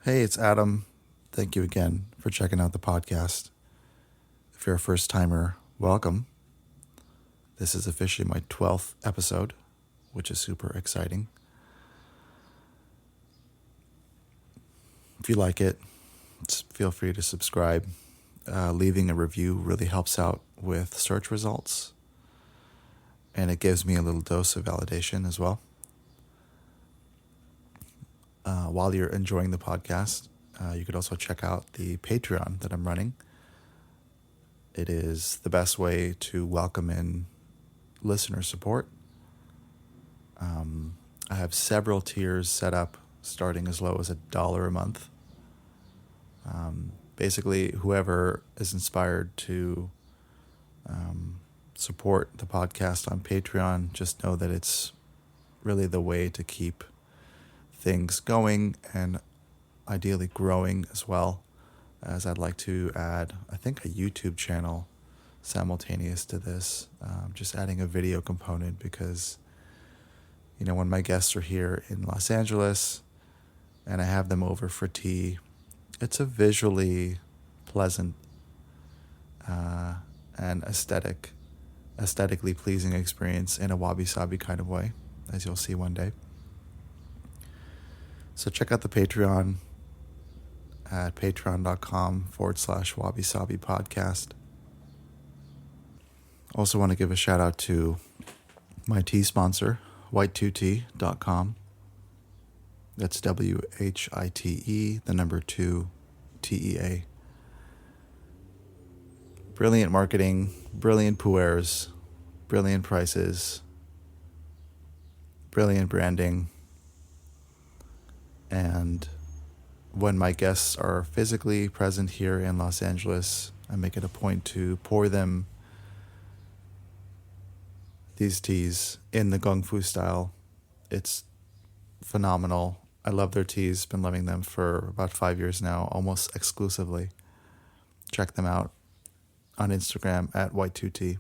Hey, it's Adam. Thank you again for checking out the podcast. If you're a first timer, welcome. This is officially my 12th episode, which is super exciting. If you like it, feel free to subscribe. Leaving a review really helps out with search results, and it gives me a little dose of validation as well. While you're enjoying the podcast, you could also check out the Patreon that I'm running. It is the best way to welcome in listener support. I have several tiers set up, starting as low as $1 a month. Basically, whoever is inspired to support the podcast on Patreon, just know that it's really the way to keep things going and ideally growing as well, as I'd like to add, I think, a YouTube channel simultaneous to this, just adding a video component because, when my guests are here in Los Angeles and I have them over for tea, it's a visually pleasant and aesthetically pleasing experience in a wabi-sabi kind of way, as you'll see one day. So check out the Patreon at patreon.com/wabi-sabi podcast. Also want to give a shout out to my tea sponsor, white2tea.com. That's WHITE, the number 2, TEA. Brilliant marketing, brilliant puers, brilliant prices, brilliant branding. And when my guests are physically present here in Los Angeles, I make it a point to pour them these teas in the Kung Fu style. It's phenomenal. I love their teas. Been loving them for about 5 years now, almost exclusively. Check them out on Instagram at white2tea.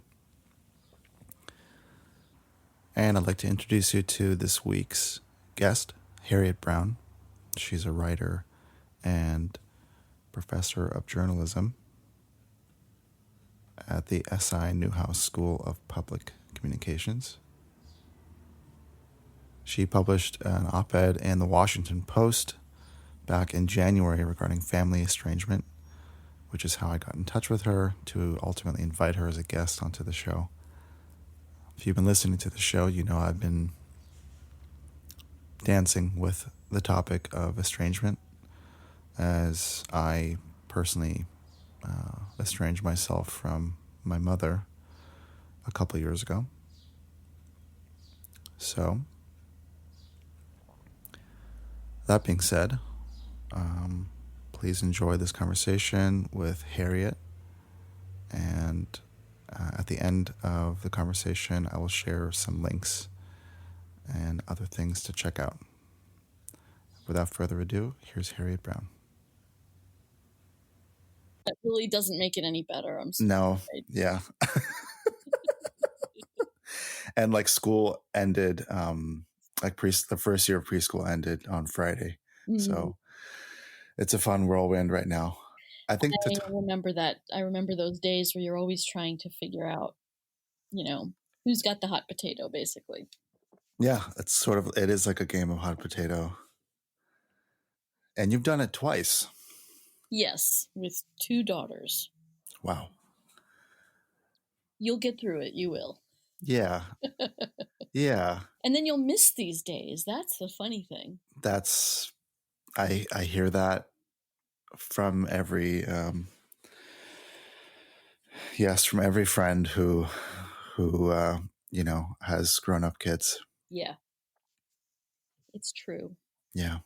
And I'd like to introduce you to this week's guest, Harriet Brown. She's a writer and professor of journalism at the SI Newhouse School of Public Communications. She published an op-ed in the Washington Post back in January regarding family estrangement, which is how I got in touch with her to ultimately invite her as a guest onto the show. If you've been listening to the show, you know I've been dancing with the topic of estrangement, as I personally estranged myself from my mother a couple years ago. So, that being said, please enjoy this conversation with Harriet. And at the end of the conversation, I will share some links and other things to check out. Without further ado, here's Harriet Brown. That really doesn't make it any better. I'm sorry. No, yeah. And like school ended, the first year of preschool ended on Friday. Mm-hmm. So it's a fun whirlwind right now. I think I remember that. I remember those days where you're always trying to figure out, who's got the hot potato, basically. Yeah, it is like a game of hot potato. And you've done it twice. Yes, with 2 daughters. Wow. You'll get through it. You will. Yeah. Yeah. And then you'll miss these days. That's the funny thing. I hear that from every, from every friend who has grown up kids. Yeah. It's true. Yeah.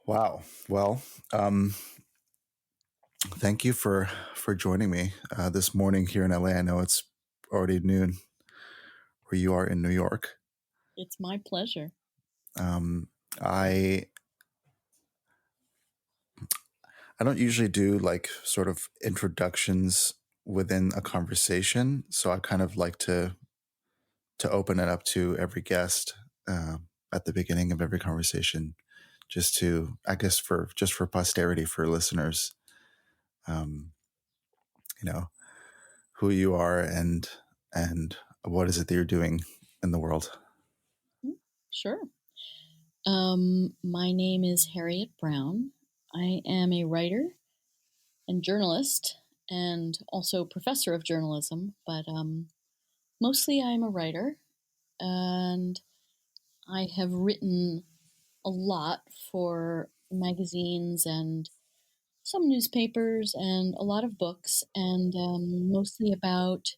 Wow. Well, thank you for joining me this morning here in LA. I know it's already noon where you are in New York. It's my pleasure. I don't usually do like sort of introductions within a conversation, so I kind of like to open it up to every guest at the beginning of every conversation, just to, I guess, for posterity, for listeners, um, you know, who you are and what is it that you're doing in the world. Mm, sure. My name is Harriet Brown. I am a writer and journalist and also professor of journalism, but mostly I'm a writer, and I have written a lot for magazines and some newspapers and a lot of books, and mostly about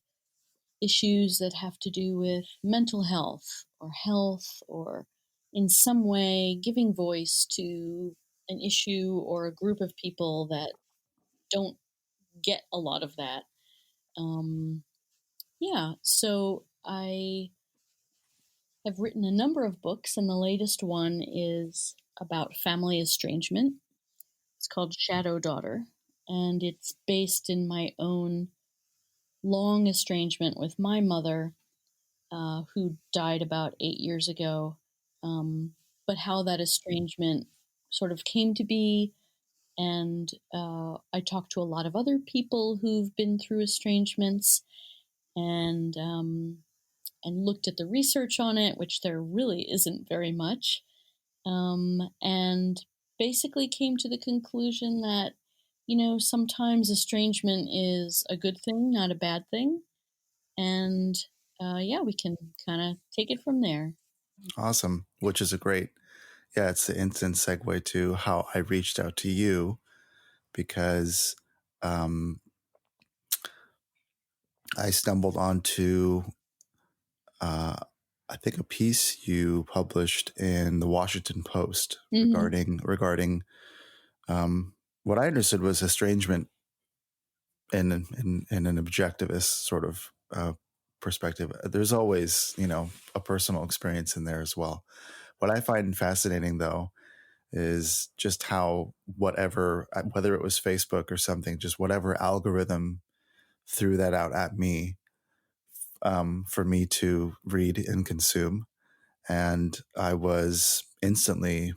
issues that have to do with mental health or in some way giving voice to an issue or a group of people that don't get a lot of that. Um, yeah, so I have written a number of books, and the latest one is about family estrangement. It's called Shadow Daughter, and it's based in my own long estrangement with my mother, who died about 8 years ago. Um, but how that estrangement sort of came to be. And I talked to a lot of other people who've been through estrangements, and looked at the research on it, which there really isn't very much, and basically came to the conclusion that, sometimes estrangement is a good thing, not a bad thing. And yeah, we can kind of take it from there. Awesome. Which is a great, yeah, it's the instant segue to how I reached out to you, because um, I stumbled onto, uh, I think, a piece you published in the Washington Post Hmm. regarding what I understood was estrangement in an objectivist sort of perspective. There's always, a personal experience in there as well. What I find fascinating, though, is just how whatever, whether it was Facebook or something, just whatever algorithm threw that out at me, for me to read and consume. And I was instantly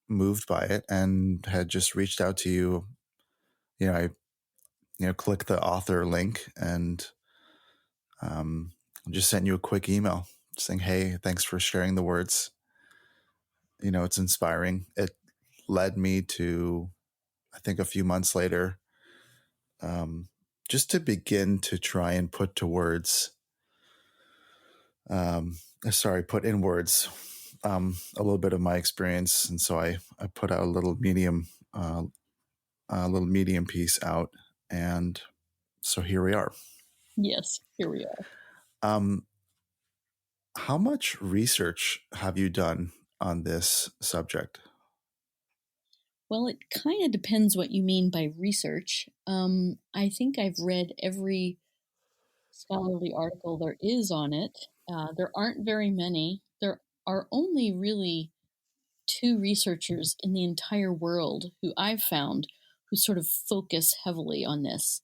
moved by it and had just reached out to you. I clicked the author link and just sent you a quick email saying, "Hey, thanks for sharing the words. It's inspiring." It led me to, I think, a few months later, just to begin to try and put to words, put in words, a little bit of my experience. And so I put out a little medium piece out. And so here we are. Yes, here we are. Um, how much research have you done on this subject? Well, it kind of depends what you mean by research. I think I've read every scholarly article there is on it. There aren't very many. There are only really two researchers in the entire world who I've found who sort of focus heavily on this.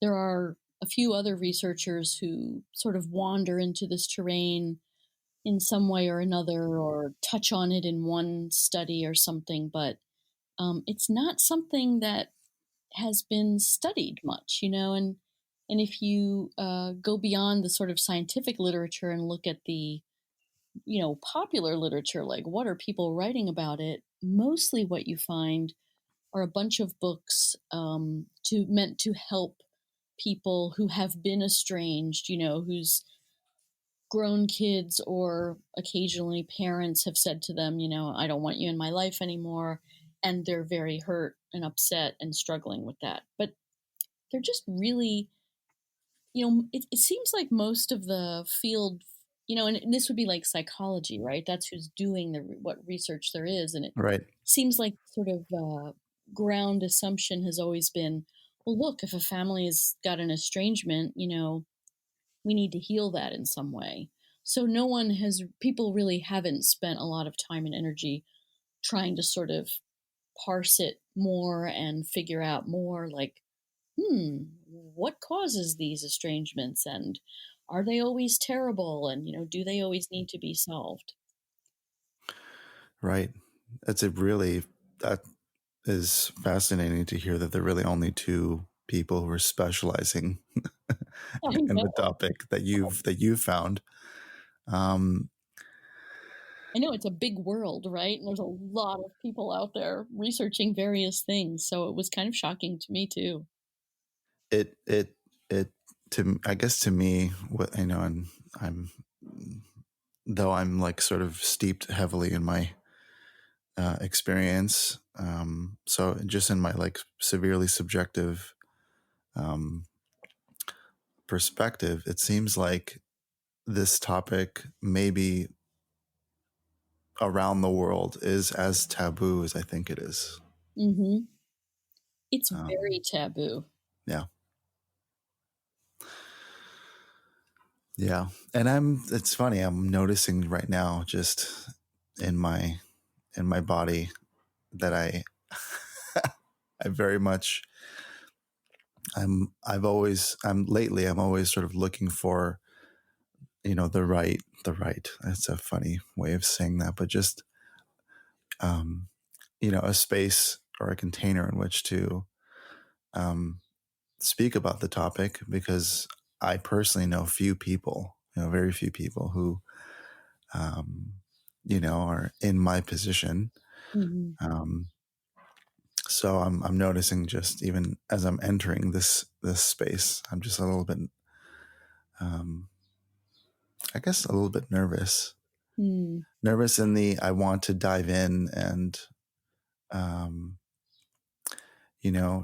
There are a few other researchers who sort of wander into this terrain in some way or another, or touch on it in one study or something, but it's not something that has been studied much, and if you go beyond the sort of scientific literature and look at the popular literature, like what are people writing about it, mostly what you find are a bunch of books, to meant to help people who have been estranged, whose grown kids or occasionally parents have said to them, I don't want you in my life anymore. And they're very hurt and upset and struggling with that. But they're just really, it seems like most of the field, and this would be like psychology, right? That's who's doing what research there is. And it Right. seems like sort of ground assumption has always been, well, look, if a family has got an estrangement, we need to heal that in some way. So people really haven't spent a lot of time and energy trying to sort of parse it more and figure out more, like, what causes these estrangements, and are they always terrible, and do they always need to be solved? Right. That's a really, that is fascinating to hear that there are really only two people who are specializing I in the know. topic that you've found. Um, I know it's a big world, right? And there's a lot of people out there researching various things. So it was kind of shocking to me too. it it it to I guess to me, what I know, and I'm though I'm like sort of steeped heavily in my experience. So just in my like severely subjective um, perspective, it seems like this topic maybe around the world is as taboo as I think it is. Hmm. It's Um, very taboo. yeah, yeah, and it's funny. I'm noticing right now, just in my body, that I very much I'm always sort of looking for, the right. That's a funny way of saying that, but just um, a space or a container in which to um, speak about the topic, because I personally know few people, very few people who um, are in my position. Hmm. Um, so I'm noticing, just even as I'm entering this space, I'm just a little bit, um, I guess, a little bit nervous. Mm. Nervous in the I want to dive in and um,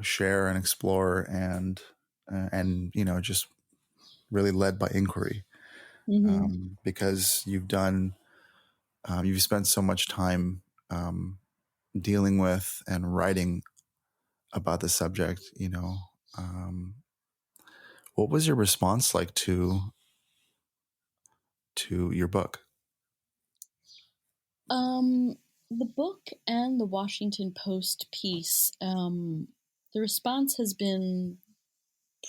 share and explore, and just really led by inquiry, Hmm. because you've spent so much time dealing with and writing about the subject. What was your response like to your book? Um, the book and the Washington Post piece, the response has been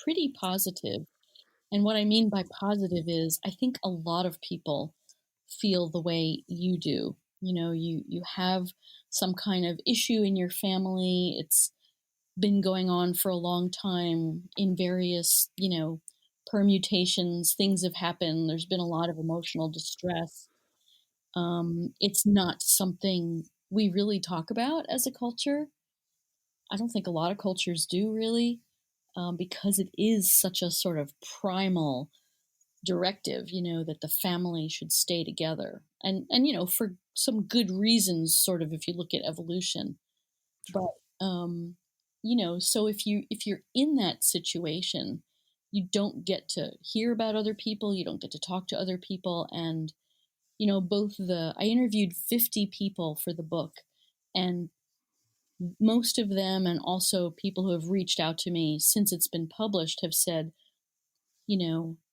pretty positive. And what I mean by positive is I think a lot of people feel the way you do. You have some kind of issue in your family. It's been going on for a long time in various, permutations. Things have happened. There's been a lot of emotional distress. It's not something we really talk about as a culture. I don't think a lot of cultures do really, because it is such a sort of primal directive, that the family should stay together, and for some good reasons, sort of, if you look at evolution. But so if you're in that situation, you don't get to hear about other people, you don't get to talk to other people. And both the I interviewed 50 people for the book, and most of them, and also people who have reached out to me since it's been published, have said,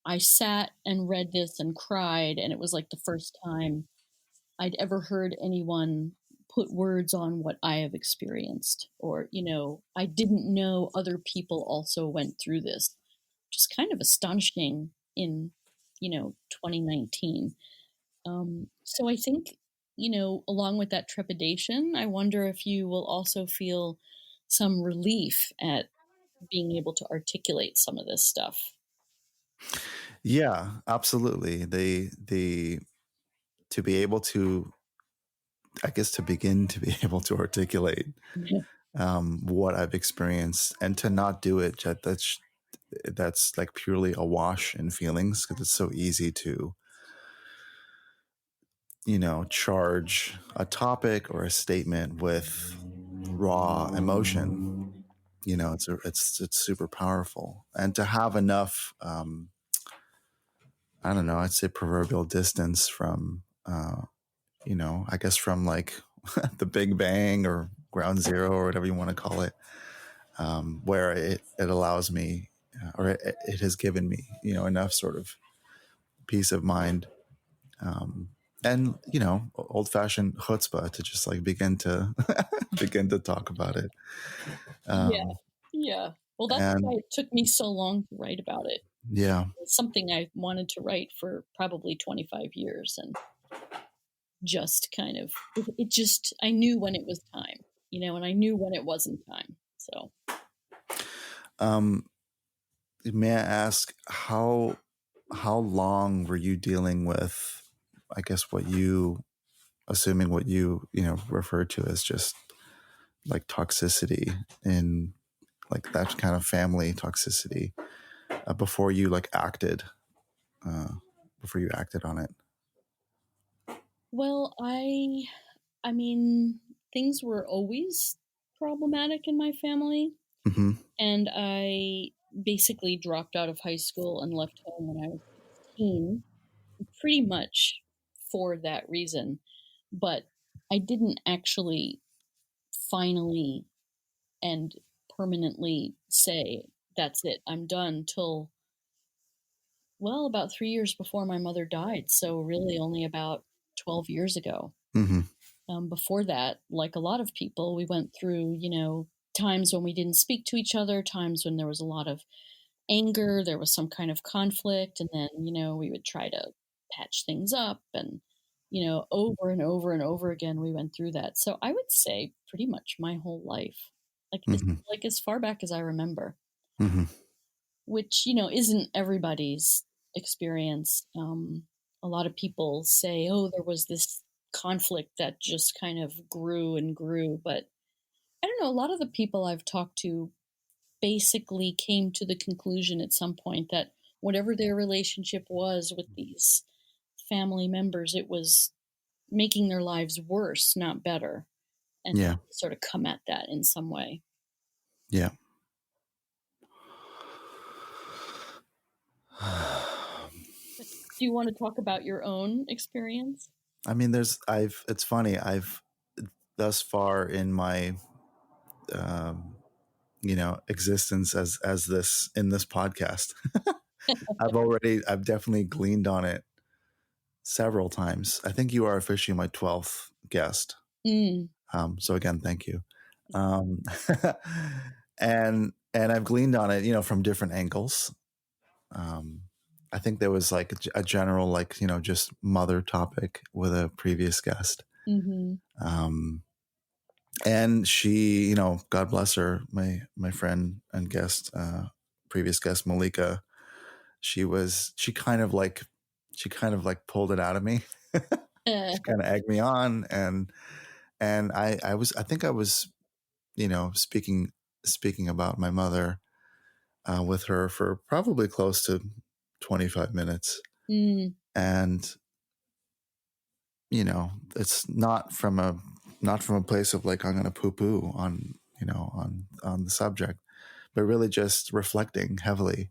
I sat and read this and cried, and it was like the first time I'd ever heard anyone put words on what I have experienced. Or, I didn't know other people also went through this, which is kind of astonishing in, 2019. So I think, along with that trepidation, I wonder if you will also feel some relief at being able to articulate some of this stuff. Yeah, absolutely. The to be able to, I guess, to begin to be able to articulate what I've experienced, and to not do it that's like purely awash in feelings, because it's so easy to charge a topic or a statement with raw emotion. It's super powerful, and to have enough I don't know, I'd say proverbial distance from I guess from like the Big Bang or Ground Zero or whatever you want to call it, where it allows me, or it has given me, enough sort of peace of mind, um, and old fashioned chutzpah to just like begin to begin to talk about it. Yeah, Um, yeah. Well, that's why and it took me so long to write about it. yeah, It's something I wanted to write for probably 25 years. And just kind of, it just, I knew when it was time, and I knew when it wasn't time. So, Um, may I ask how long were you dealing with, I guess, assuming what you refer to as just like toxicity in like that kind of family toxicity before you like uh, before you acted on it? well, I mean, things were always problematic in my family, Mm-hmm. and I basically dropped out of high school and left home when I was 16, pretty much for that reason. But I didn't actually finally and permanently say, that's it, I'm done, till, well, about 3 years before my mother died. So, really, only about 12 years ago. Mm-hmm. Before that, like a lot of people, we went through, times when we didn't speak to each other, times when there was a lot of anger, there was some kind of conflict, and then, we would try to patch things up. And, over and over and over again, we went through that. So I would say pretty much my whole life, Mm-hmm. like as far back as I remember, Mm-hmm. which, isn't everybody's experience. A lot of people say, oh, there was this conflict that just kind of grew and grew. But I don't know, a lot of the people I've talked to basically came to the conclusion at some point that whatever their relationship was with these family members, it was making their lives worse, not better. And Yeah. sort of come at that in some way. Yeah. But do you want to talk about your own experience? I mean, it's funny. I've thus far in my, um, existence as this in this podcast, I've definitely gleaned on it several times. I think you are officially my 12th guest. Mm. So again, thank you. Um, and I've gleaned on it, from different angles. Um, I think there was like a general, like, just mother topic with a previous guest. Mm-hmm. Um, and she, God bless her, my friend and guest, previous guest, Malika, she kind of like pulled it out of me. Uh, She kind of egged me on, and I think I was, speaking about my mother with her for probably close to 25 minutes. mm, And, it's not from a place of like, I'm going to poo poo on, on the subject, but really just reflecting heavily,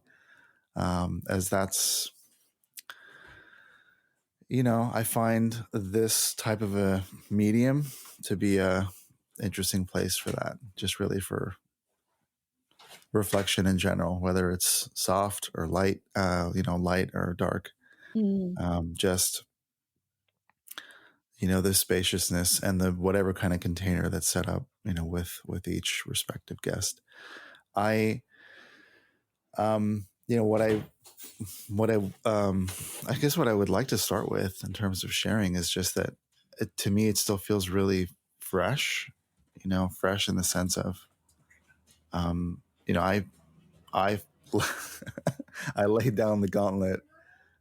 as that's, I find this type of a medium to be a interesting place for that, just really for reflection in general, whether it's soft or light, light or dark. mm, Just, the spaciousness and the whatever kind of container that's set up, with each respective guest. I, what I guess what I would like to start with in terms of sharing is just that to me, it still feels really fresh, fresh in the sense of, um, I, I laid down the gauntlet,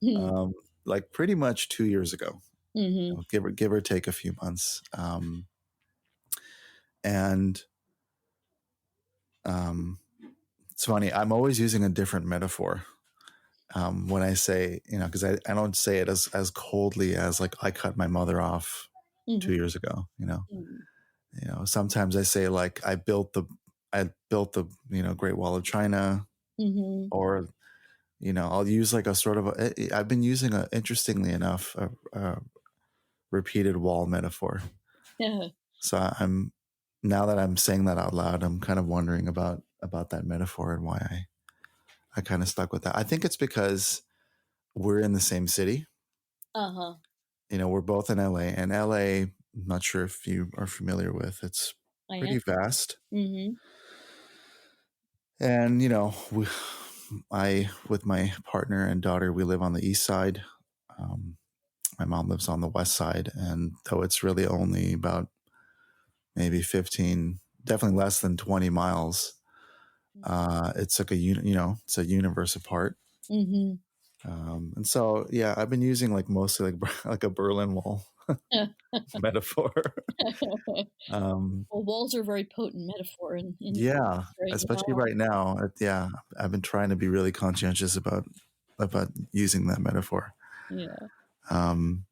mm, um, like pretty much 2 years ago, mm-hmm. give or take a few months. And um, it's funny. I'm always using a different metaphor when I say, because I don't say it as coldly as like I cut my mother off Mm-hmm. 2 years ago. Mm, Sometimes I say like I built the Great Wall of China, mm-hmm. or I'll use like a sort of I've been using interestingly enough a repeated wall metaphor. Yeah. So I'm now that I'm saying that out loud, I'm kind of wondering about that metaphor and why I kind of stuck with that. I think it's because we're in the same city. Uh-huh. We're both in LA, and LA, I'm not sure if you are familiar with, it's I am. pretty vast. Mm-hmm. And, with my partner and daughter, we live on the east side. Um, My mom lives on the west side, and though it's really only about maybe 15, definitely less than 20 miles, it's like it's a universe apart. Mm-hmm. And so, yeah, I've been using like mostly like like a Berlin Wall metaphor. um, Well, walls are a very potent metaphor in yeah, right especially now. right now. Yeah, I've been trying to be really conscientious about using that metaphor. Yeah. Um,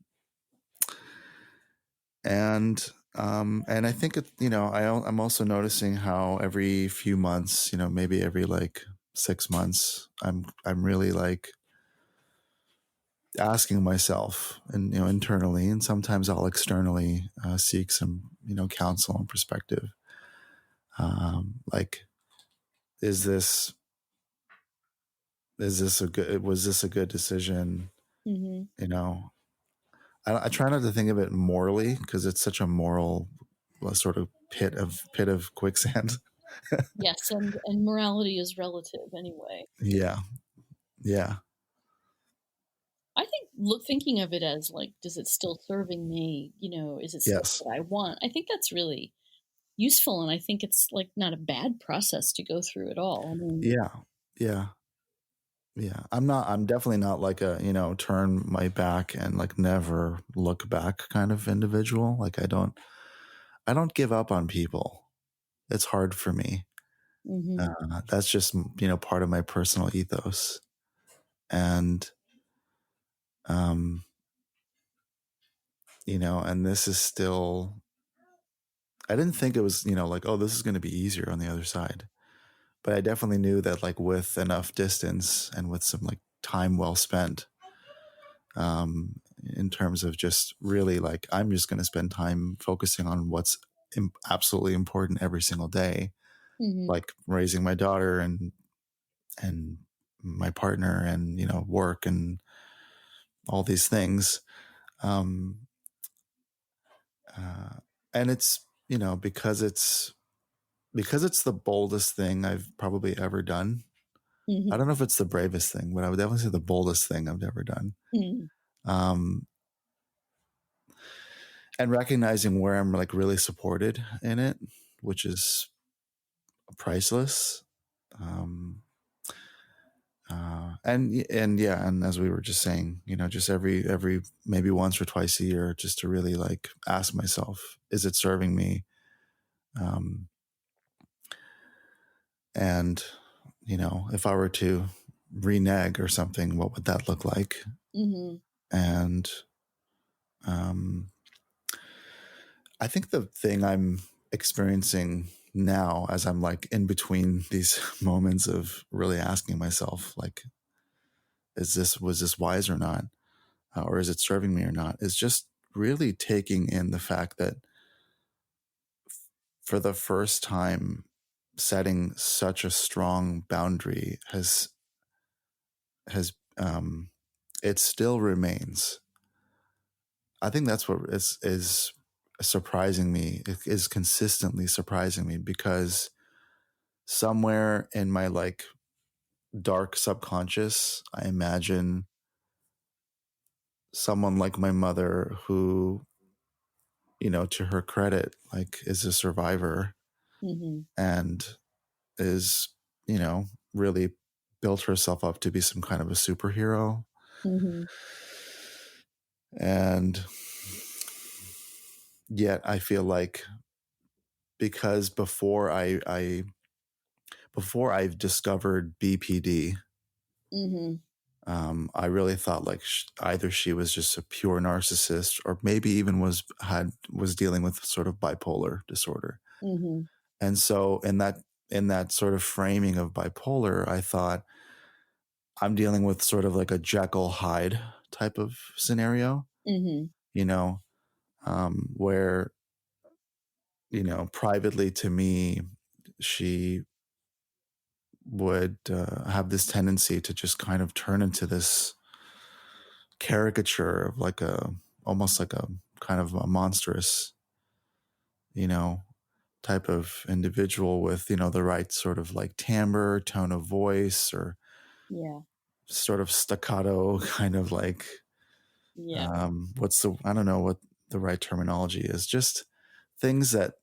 and I think I'm also noticing how every few months, maybe every like 6 months, I'm really like asking myself, and internally, and sometimes I'll externally seek some counsel and perspective. Like, is this was this a good decision? Mm-hmm. You know, I try not to think of it morally, because it's such a moral sort of pit of quicksand. Yes, and morality is relative anyway. Yeah, yeah, I think thinking of it as like, does it still serving me? Is it still yes, what I want? I think that's really useful, and I think it's like not a bad process to go through at all. I mean, yeah, yeah, yeah. I'm definitely not like a turn my back and like never look back kind of individual. Like, I don't give up on people. It's hard for me. hmm That's just part of my personal ethos. And um and this is still, I didn't think it was like, oh, this is going to be easier on the other side, but I definitely knew that like with enough distance and with some like time well spent, in terms of just really like, I'm just going to spend time focusing on what's absolutely important every single day, hmm like raising my daughter and my partner and work and all these things. um uh, and it's because it's the boldest thing I've probably ever done. I hmm don't know if it's the bravest thing, but I would definitely say the boldest thing I've ever done. hmm um and recognizing where I'm like really supported in it, which is priceless. um and yeah, and as we were just saying, just every maybe once or twice a year, just to really like ask myself, is it serving me? um and if I were to renege or something, what would that look like? hmm And um I think the thing I'm experiencing now, as I'm like in between these moments of really asking myself, like, was this wise or not? Or is it serving me or not? Is just really taking in the fact that for the first time, setting such a strong boundary has it still remains. I think that's what is surprising me. It is consistently surprising me, because somewhere in my like dark subconscious, I imagine someone like my mother who, to her credit, like is a survivor hmm and is, you know, really built herself up to be some kind of a superhero. hmm And yet I feel like, because before I've discovered BPD, hmm I really thought like either she was just a pure narcissist, or maybe even was dealing with sort of bipolar disorder. hmm And so in that sort of framing of bipolar, I thought I'm dealing with sort of like a Jekyll Hyde type of scenario, hmm you know, where privately to me, she would have this tendency to just kind of turn into this caricature of like almost like a kind of a monstrous, you know, type of individual with, the right sort of like timbre, tone of voice, or Yeah. sort of staccato kind of like, Yeah. I don't know what the right terminology is. Just things that,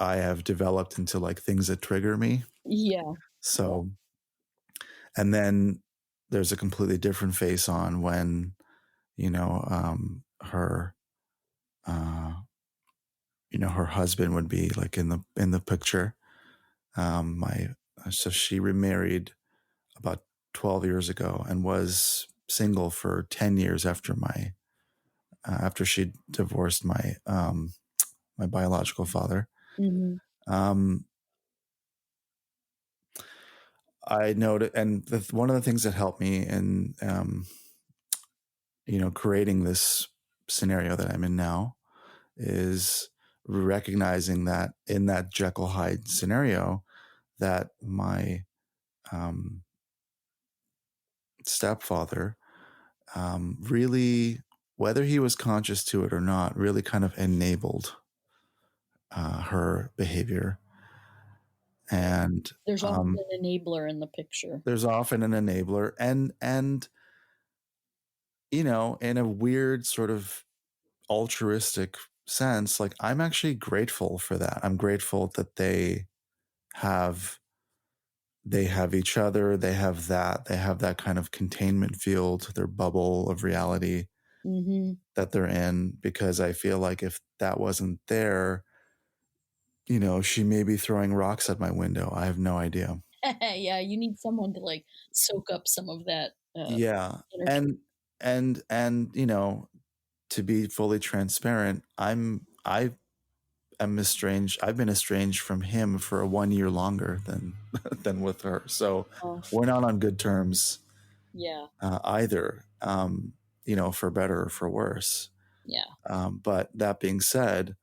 I have developed into like things that trigger me. Yeah. Yeah. So, and then there's a completely different face on when, her, uh, her husband would be like in the picture. My So she remarried about 12 years ago and was single for 10 years after after she divorced my biological father. Mm-hmm. Um, I noted, and one of the things that helped me in, creating this scenario that I'm in now is recognizing that in that Jekyll Hyde scenario, that my um, stepfather really, whether he was conscious to it or not, really kind of enabled her behavior. And There's often an enabler in the picture. there's often an enabler, and in a weird sort of altruistic sense, like I'm actually grateful for that. I'm grateful that have they have each other, they have that kind of containment field, their bubble of reality Mm-hmm. that they're in, because I feel like if that wasn't there, she may be throwing rocks at my window. I have no idea. Yeah, you need someone to like soak up some of that Yeah. energy. And to be fully transparent, I am estranged. I've been estranged from him for 1 year longer than than with her. So Oh, we're not on good terms yeah, either. For better or for worse. yeah. But that being said,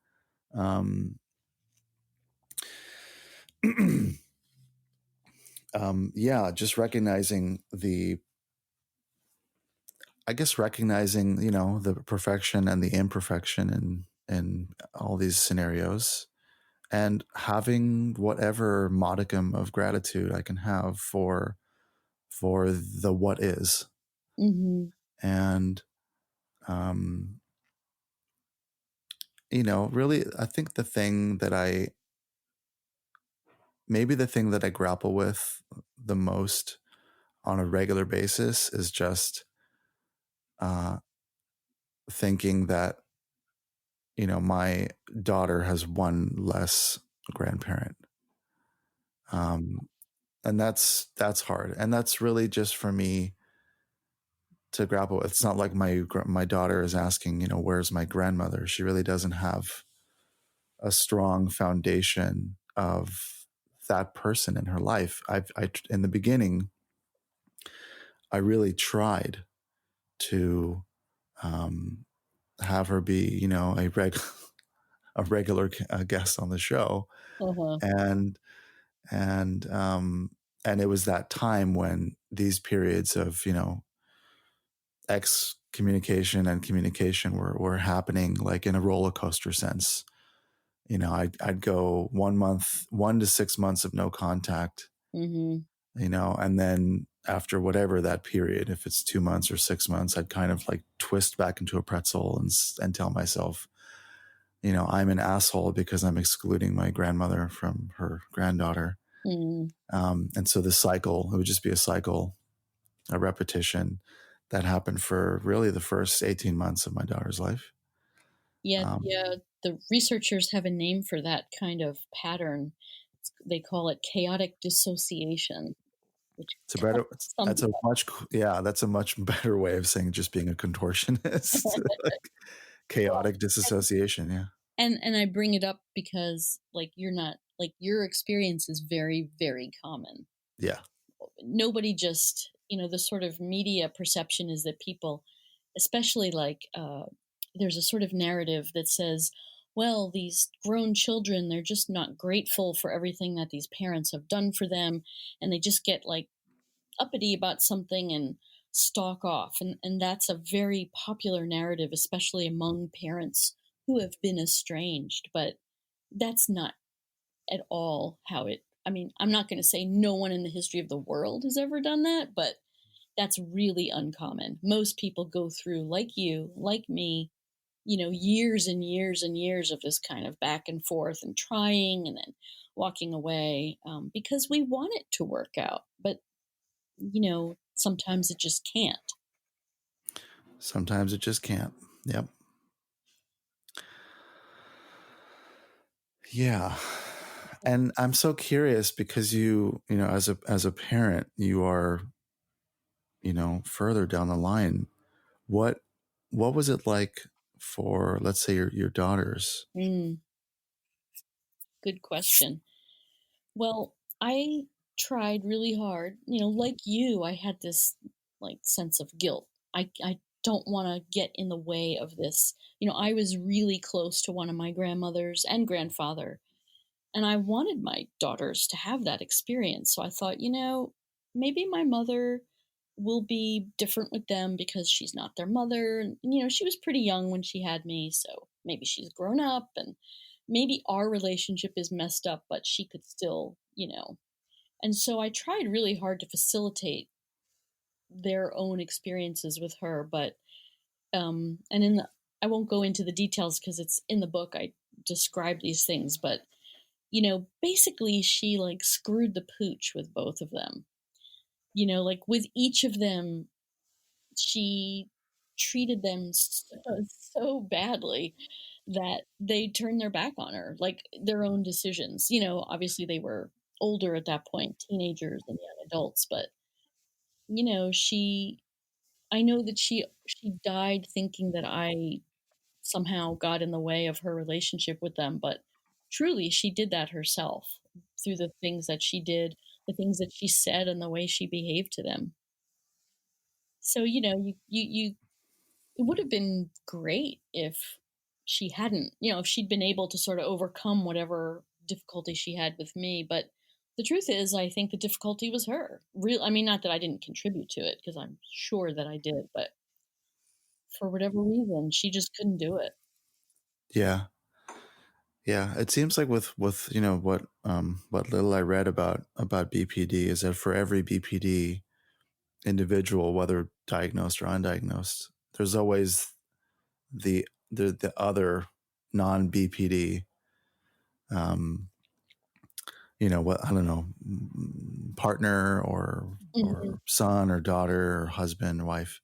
um, yeah, just recognizing recognizing, the perfection and the imperfection in all these scenarios, and having whatever modicum of gratitude I can have for the what is. Mm-hmm. And, um, really, I think the thing that I grapple with the most on a regular basis is just uh, thinking that, my daughter has one less grandparent. Um, and that's hard. And that's really just for me to grapple with. It's not like my daughter is asking, where's my grandmother? She really doesn't have a strong foundation of that person in her life. In the beginning, I really tried to um, have her be, a regular guest on the show, Uh-huh. and and um, and it was that time when these periods of excommunication and communication were happening like in a roller coaster sense. I'd go 1 month, 1 to 6 months of no contact, Mm-hmm. and then after whatever that period, if it's 2 months or 6 months, I'd kind of like twist back into a pretzel and tell myself, I'm an asshole because I'm excluding my grandmother from her granddaughter. Mm-hmm. And so the cycle, it would just be a cycle, a repetition that happened for really the first 18 months of my daughter's life. Yeah, Um, yeah. The researchers have a name for that kind of pattern. They call it chaotic dissociation, which it's a better, sums it that's a much better way of saying just being a contortionist, like up. chaotic disassociation. Yeah. And I bring it up because like you're not like your experience is very, very common. Yeah. Nobody just, the sort of media perception is that people, especially like there's a sort of narrative that says, well, these grown children, they're just not grateful for everything that these parents have done for them, and they just get like uppity about something and stalk off. And that's a very popular narrative, especially among parents who have been estranged. But that's not at all how it, I mean, I'm not going to say no one in the history of the world has ever done that, but that's really uncommon. Most people go through, like you, like me, years and years and years of this kind of back and forth and trying and then walking away, because we want it to work out. But, sometimes it just can't. Sometimes it just can't. Yep. Yeah. And I'm so curious because as a parent, you are, further down the line. What what was it like for, let's say, your daughters? Mm, good question. Well, I tried really hard. Like you, I had this like sense of guilt. I don't want to get in the way of this. I was really close to one of my grandmothers and grandfather, and I wanted my daughters to have that experience. So I thought, maybe my mother will be different with them because she's not their mother. And, she was pretty young when she had me. So maybe she's grown up and maybe our relationship is messed up, but she could still, And so I tried really hard to facilitate their own experiences with her. But, and I won't go into the details because it's in the book. I describe these things, but basically she like screwed the pooch with both of them. Like with each of them, she treated them so badly that they turned their back on her, like their own decisions. Obviously they were older at that point, teenagers and young adults, but she I know that she died thinking that I somehow got in the way of her relationship with them, but truly she did that herself through the things that she did, the things that she said, and the way she behaved to them. So, it would have been great if she hadn't, if she'd been able to sort of overcome whatever difficulty she had with me. But the truth is, I think the difficulty was her. Real, I mean, not that I didn't contribute to it, because I'm sure that I did, but for whatever reason, she just couldn't do it. Yeah. Yeah, it seems like with what little I read about BPD is that for every BPD individual, whether diagnosed or undiagnosed, there's always the other non BPD, um, what, I don't know, partner Hmm. or son or daughter or husband, wife.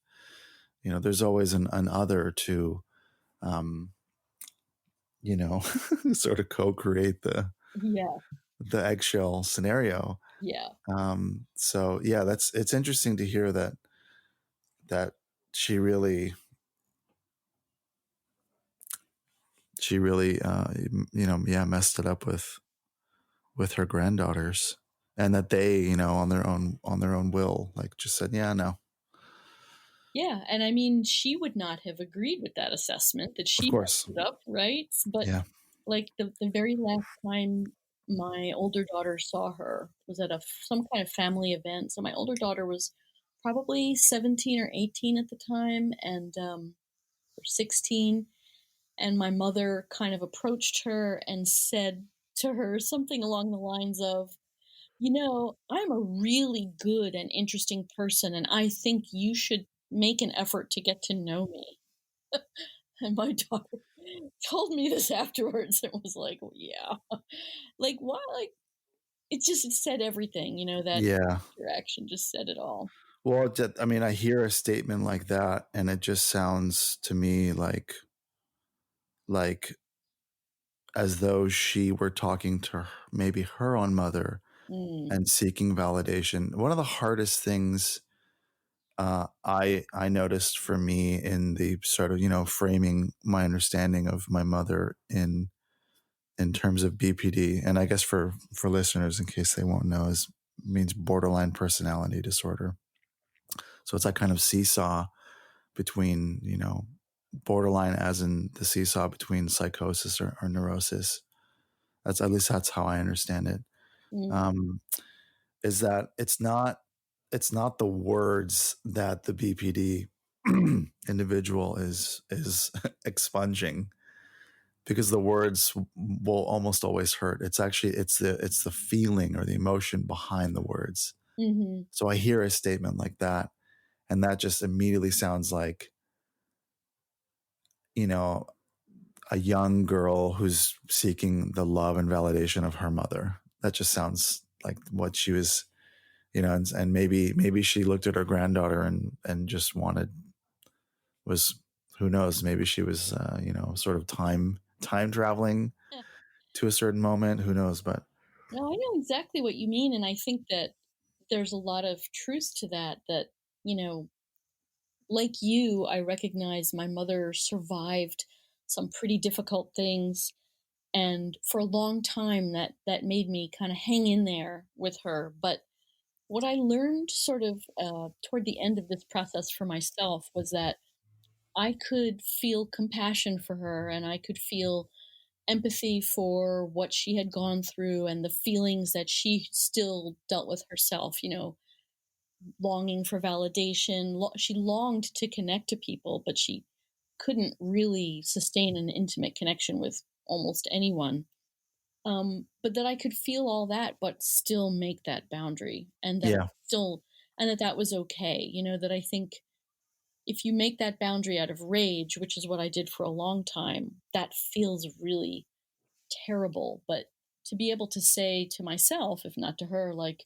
There's always an other to, um, sort of co-create Yeah, the eggshell scenario. yeah, So yeah, it's interesting to hear that she really yeah, messed it up with her granddaughters, and that they, on their own will, like, just said, yeah, no, yeah. And I mean, she would not have agreed with that assessment that of she messed course, it up, right? But yeah, like the very last time my older daughter saw her was at some kind of family event. So my older daughter was probably 17 or 18 at the time, and or 16. And my mother kind of approached her and said to her something along the lines of, I'm a really good and interesting person, and I think you should make an effort to get to know me. And my daughter told me this afterwards and was like, well, yeah. Like, why? Like, it said everything, that yeah. interaction just said it all. Well, I mean, I hear a statement like that, and it just sounds to me like as though she were talking to maybe her own mother Mm, and seeking validation. One of the hardest things I noticed for me in the sort of, framing my understanding of my mother in terms of BPD, and I guess for listeners, in case they won't know, is means borderline personality disorder. So it's that kind of seesaw between, borderline, as in the seesaw between psychosis or neurosis. That's, at least that's how I understand it. mm, Um, is that it's not the words that the BPD individual is expunging, because the words will almost always hurt. It's the feeling or the emotion behind the words. hmm So I hear a statement like that, And that just immediately sounds like, you know, a young girl who's seeking the love and validation of her mother. That just sounds like what she was, and maybe she looked at her granddaughter and just was, who knows, maybe she was, sort of time traveling to a certain moment, who knows, but No, I know exactly what you mean, and I think that there's a lot of truth to that. That you know, like you, I recognize my mother survived some pretty difficult things, and for a long time, that made me kind of hang in there with her. But what I learned, sort of toward the end of this process for myself, was that I could feel compassion for her, and I could feel empathy for what she had gone through and the feelings that she still dealt with herself, longing for validation. She longed to connect to people, but she couldn't really sustain an intimate connection with almost anyone. But that I could feel all that, but still make that boundary, and that yeah, still, and that was okay. That I think if you make that boundary out of rage, which is what I did for a long time, that feels really terrible. But to be able to say to myself, if not to her, like,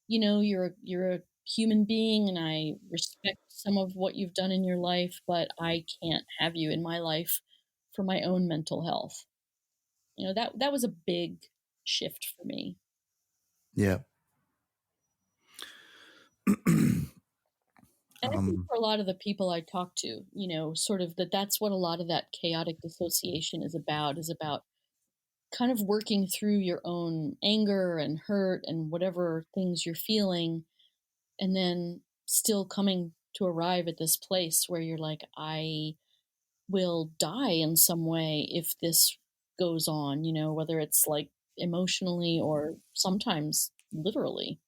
you're a human being, and I respect some of what you've done in your life, but I can't have you in my life for my own mental health. That was a big shift for me. yeah. And I think for a lot of the people I talk to, sort of that's what a lot of that chaotic dissociation is about kind of working through your own anger and hurt and whatever things you're feeling, and then still coming to arrive at this place where you're like, I will die in some way if this goes on, whether it's like emotionally or sometimes literally.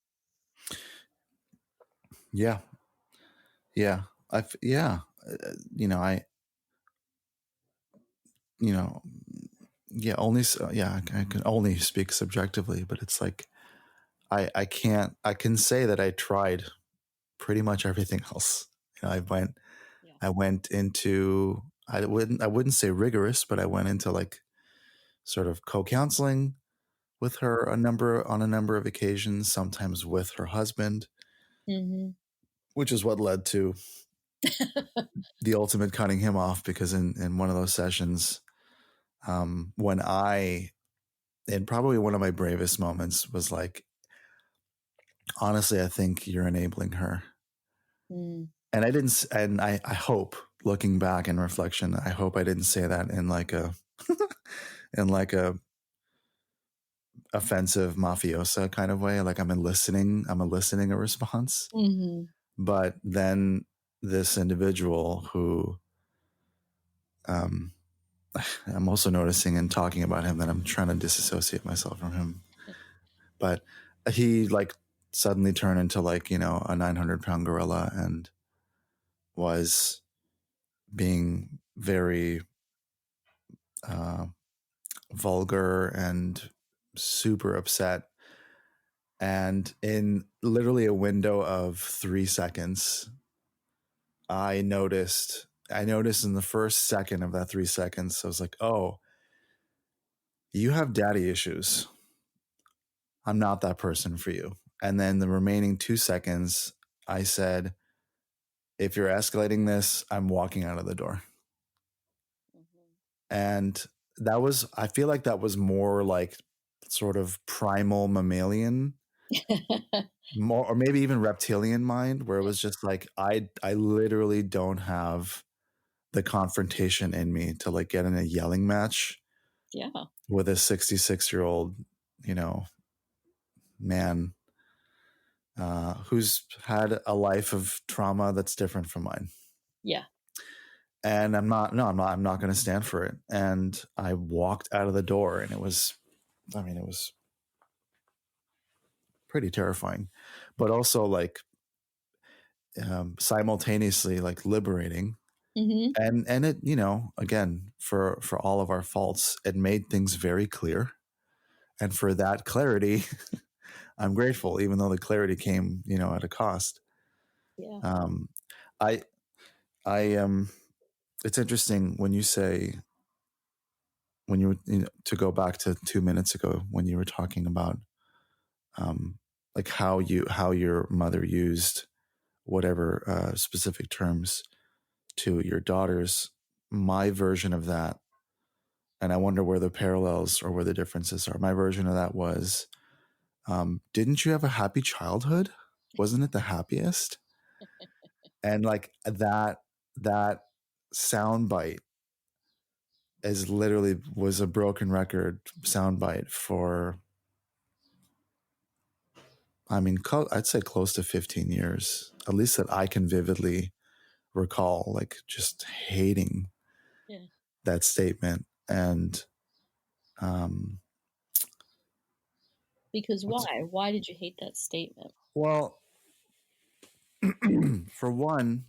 Yeah, yeah, yeah. I, you know, yeah, only, yeah, I can only speak subjectively, but it's like, I can't, I can say that I tried pretty much everything else. Yeah. I went into, I wouldn't say rigorous, but I went into like sort of co-counseling with her on a number of occasions, sometimes with her husband, Hmm. which is what led to the ultimate cutting him off, because in one of those sessions, when in probably one of my bravest moments, was like, honestly, I think you're enabling her. Mm. And I hope, looking back in reflection, I hope I didn't say that in like a, in like a offensive mafiosa kind of way. Like I'm eliciting a response. Hmm. But then this individual who, um, I'm also noticing and talking about him that I'm trying to disassociate myself from him. But he like suddenly turned into like, a 900-pound gorilla, and was being very uh, vulgar and super upset. And in literally a window of 3 seconds, I noticed in the first second of that 3 seconds, I was like, oh, you have daddy issues. I'm not that person for you. And then the remaining 2 seconds, I said, if you're escalating this, I'm walking out of the door. And I feel like that was more like sort of primal mammalian, more, or maybe even reptilian mind, where it was just like, I literally don't have the confrontation in me to like get in a yelling match Yeah. with a 66-year-old, you know, man, who's had a life of trauma that's different from mine. Yeah. And I'm not going to stand for it. And I walked out of the door, and it was pretty terrifying, but also like, simultaneously like liberating. Hmm. And it, again, for all of our faults, it made things very clear. And for that clarity, I'm grateful, even though the clarity came, at a cost. Yeah. I it's interesting when you say, when you were, to go back to 2 minutes ago when you were talking about like how your mother used whatever specific terms to your daughters. My version of that, and I wonder where the parallels or where the differences are. My version of that was, didn't you have a happy childhood? Wasn't it the happiest? And like that soundbite is literally was a broken record soundbite for, I mean, I'd say close to 15 years, at least that I can vividly recall, like just hating Yeah. that statement. And um, Because why? Why did you hate that statement? well, for one,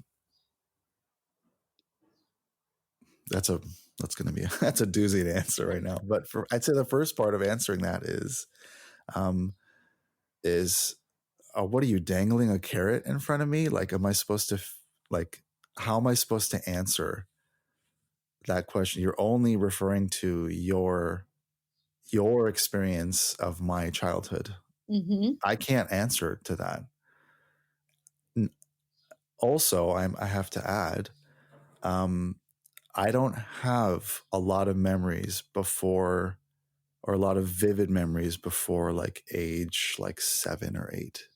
that's gonna be that's a doozy to answer right now. But I'd say the first part of answering that um, is what are you dangling a carrot in front of me? Like, am I supposed to like? How am I supposed to answer that question? You're only referring to your experience of my childhood. Mm-hmm. I can't answer to that. Also, I have to add, I don't have a lot of memories before, or a lot of vivid memories before like age like 7 or 8.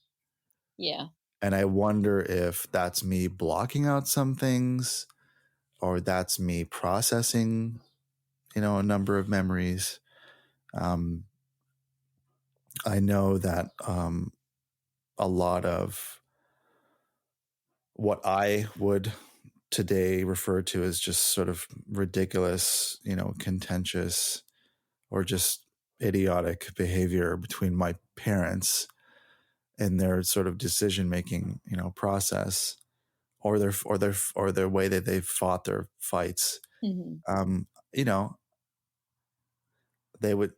Yeah. And I wonder if that's me blocking out some things, or that's me processing, a number of memories. I know that a lot of what I would today refer to as just sort of ridiculous, contentious, or just idiotic behavior between my parents and their sort of decision making, process, or their way that they fought their fights. Mm-hmm. You know, they would,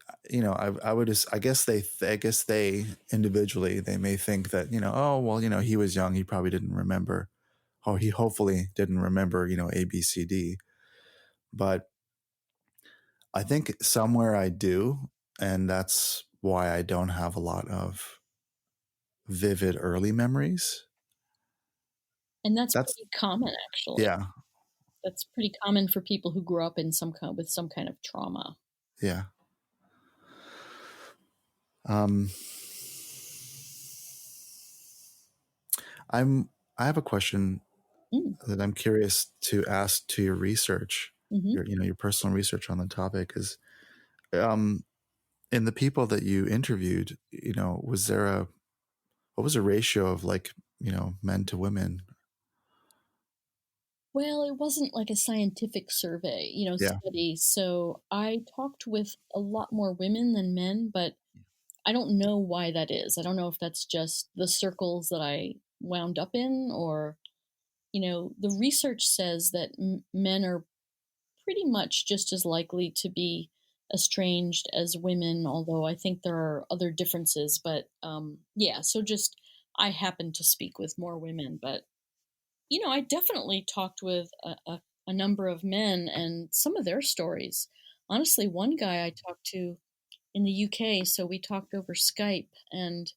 I would just, I guess they individually, they may think that, oh, well, he was young. He probably didn't remember. Oh, he hopefully didn't remember, A, B, C, D. But I think somewhere I do. And that's why I don't have a lot of vivid early memories. And that's That's, pretty common, actually. yeah. That's pretty common for people who grew up in with some kind of trauma. Yeah. Um, I have a question Mm. that I'm curious to ask to your research, Mm-hmm. your personal research on the topic is, um, in the people that you interviewed, what was a ratio of like, men to women? Well, it wasn't like a scientific survey, Yeah. study. So I talked with a lot more women than men, but I don't know why that is. I don't know if that's just the circles that I wound up in, or, the research says that men are pretty much just as likely to be estranged as women, although I think there are other differences. But yeah, so just I happen to speak with more women, but I definitely talked with a number of men and some of their stories. Honestly, one guy I talked to in the UK, so we talked over Skype, and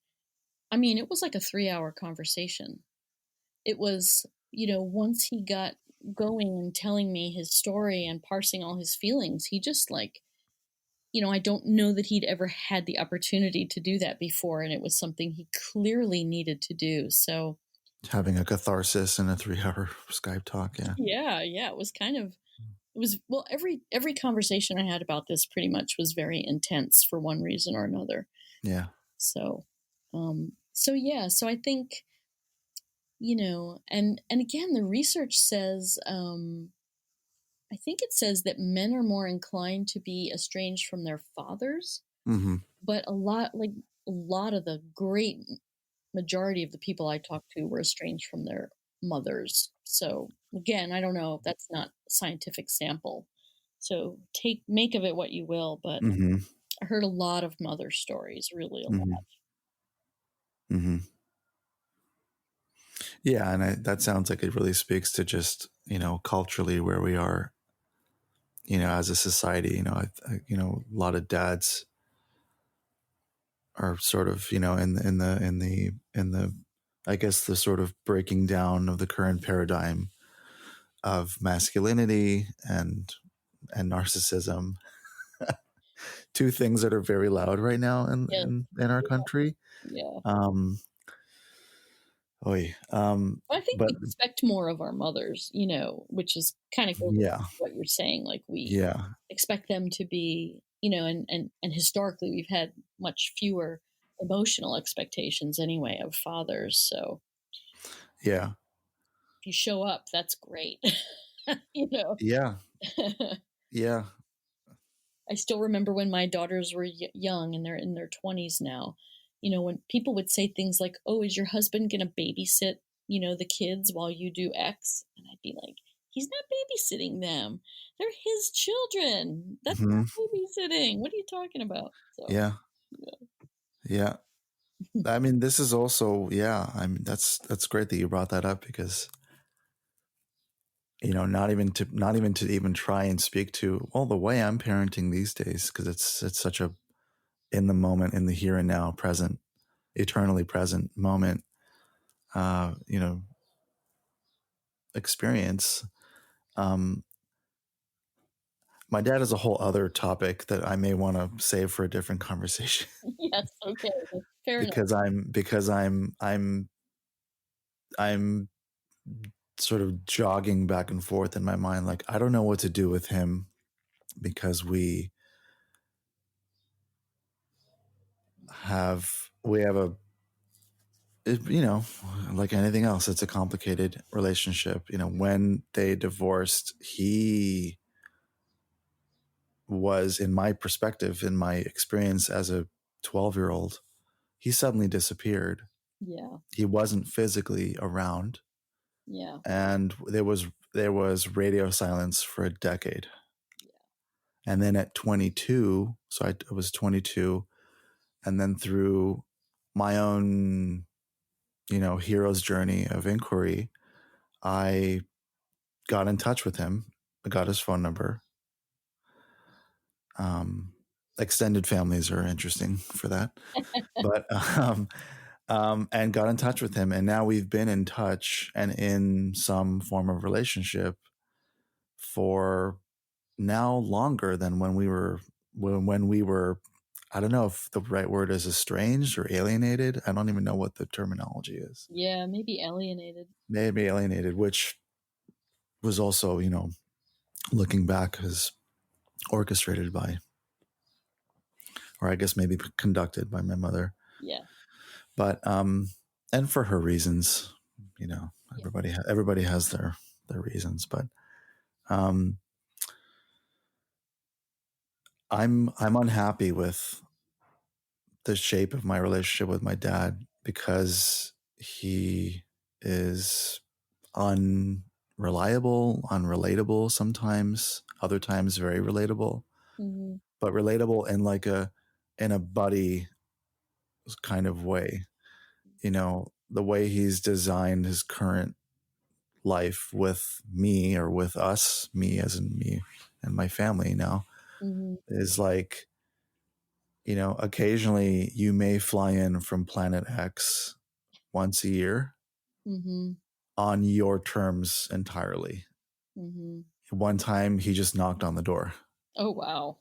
I mean, it was like a 3-hour conversation. It was, once he got going and telling me his story and parsing all his feelings, he just like, I don't know that he'd ever had the opportunity to do that before, and it was something he clearly needed to do. So, Having a catharsis in a 3-hour Skype talk. Yeah. yeah, yeah, it was, well, every conversation I had about this pretty much was very intense for one reason or another. Yeah. So, so yeah, so I think, and again, the research says, I think it says that men are more inclined to be estranged from their fathers, Mm-hmm. but a lot of the great majority of the people I talked to were estranged from their mothers. So again, I don't know if that's not a scientific sample. So make of it what you will, but Mm-hmm. I heard a lot of mother stories, really a Mm-hmm. lot. Mm-hmm. Yeah, and that sounds like it really speaks to just, culturally where we are, as a society. A lot of dads are sort of, in the I guess the sort of breaking down of the current paradigm of masculinity and narcissism. Two things that are very loud right now Yes, in our country. yeah. Um, Oy. I think we But expect more of our mothers, which is kind of goes with yeah, what you're saying. Like we yeah, expect them to be, and historically we've had much fewer emotional expectations anyway of fathers. So yeah, if you show up, that's great. you know. yeah, yeah. I still remember when my daughters were young and they're in their 20s now. When people would say things like, "Oh, is your husband going to babysit, the kids while you do X?" And I'd be like, "He's not babysitting them. They're his children. That's Hmm. not babysitting. What are you talking about?" So, Yeah, yeah. yeah. I mean, this is also, yeah. I mean, that's great that you brought that up because not even to even try and speak to, well, the way I'm parenting these days, because it's such a in the moment, in the here and now, present, eternally present moment, uh, you know, experience. Um, my dad is a whole other topic that I may want to save for a different conversation. Yes, okay. Fair enough. because I'm sort of jogging back and forth in my mind, like I don't know what to do with him because we have a like anything else, it's a complicated relationship. When they divorced, he was, in my perspective, in my experience as a 12-year-old, he suddenly disappeared. Yeah, He wasn't physically around, yeah, and there was radio silence for a decade. yeah. And then at 22, so I was 22, and then through my own, hero's journey of inquiry, I got in touch with him. I got his phone number. Um, Extended families are interesting for that, but and got in touch with him, and now we've been in touch and in some form of relationship for now longer than when we were. I don't know if the right word is estranged or alienated. I don't even know what the terminology is. Yeah, maybe alienated. Maybe alienated, which was also, looking back, is orchestrated by, or I guess maybe conducted by my mother. Yeah, But and for her reasons, yeah. everybody has their reasons. But um, I'm unhappy with the shape of my relationship with my dad because he is unreliable, unrelatable sometimes, other times very relatable, Hmm. but relatable in a buddy kind of way. The way he's designed his current life with me, or with us, me as in me and my family now, Hmm. is like, occasionally you may fly in from planet X once a year Hmm. on your terms entirely. Hmm. One time he just knocked on the door Oh, wow.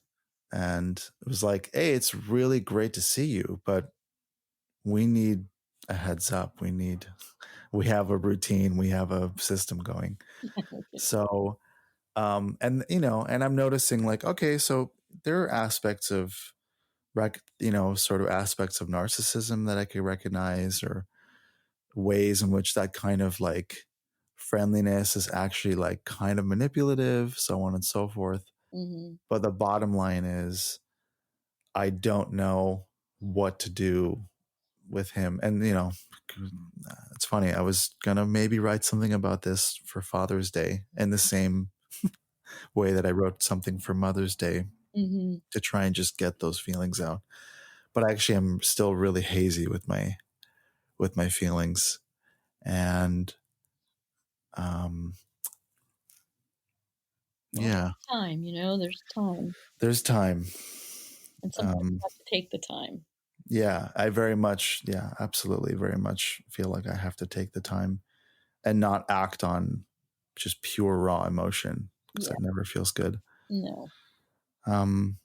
and it was like, hey, it's really great to see you, but we need a heads up. We have a routine, we have a system going. Okay. So, and I'm noticing, like, okay, so there are aspects of sort of aspects of narcissism that I could recognize, or ways in which that kind of like friendliness is actually like kind of manipulative, so on and so forth. Hmm. But the bottom line is, I don't know what to do with him. And, it's funny. I was going to maybe write something about this for Father's Day in the same way that I wrote something for Mother's Day, Hmm. to try and just get those feelings out. But actually, I'm still really hazy with my feelings. And um, Well, yeah, time, there's time. there's time. And sometimes you Um, have to take the time. yeah, yeah, absolutely, very much feel like I have to take the time and not act on just pure raw emotion because Yeah, that never feels good. no. Um,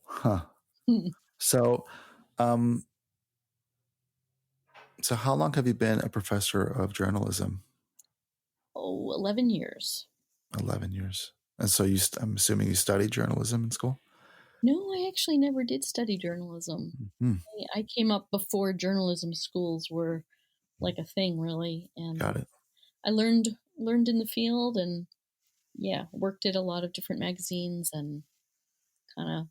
huh. So, um, so how long have you been a professor of journalism? Oh, 11 years. 11 years. And so I'm assuming you studied journalism in school? No, I actually never did study journalism. Hmm. I came up before journalism schools were like a thing, really, and Got it. I learned in the field, and yeah, worked at a lot of different magazines, and kind of